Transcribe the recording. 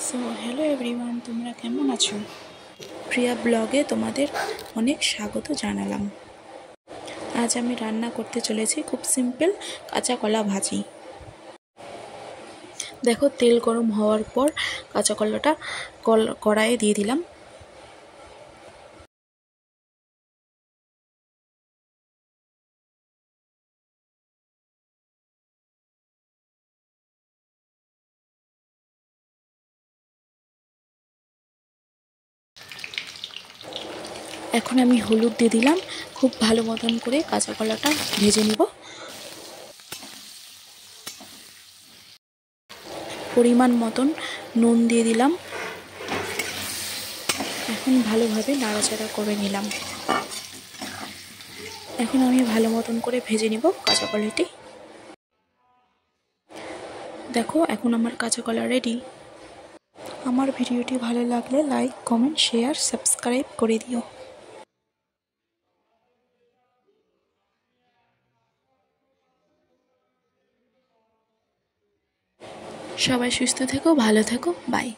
So hello everyone, তোমরা কেমন আছো? প্রিয়া ব্লগে তোমাদের অনেক স্বাগত জানালাম। আজ আমি রান্না করতে চলেছি খুব সিম্পল কাঁচা কলা ভাজি। দেখো, তেল গরম হওয়ার পর কাঁচা কলাটা কড়াইয়ে দিয়ে দিলাম। এখন আমি হলুদ দিয়ে দিলাম। খুব ভালো মতন করে কাঁচা কলাটা ভেজে নিব। পরিমাণ মতন নুন দিয়ে দিলাম। এখন ভালোভাবে নাড়াচাড়া করে নিলাম। এখন আমি ভালো মতন করে ভেজে নিব কাঁচা কলাটি। দেখো, এখন আমার কাঁচা কলা রেডি। আমার ভিডিওটি ভালো লাগলে লাইক, কমেন্ট, শেয়ার, সাবস্ক্রাইব করে দিও। সবাই সুস্থ থেকো, ভালো থেকো, বাই।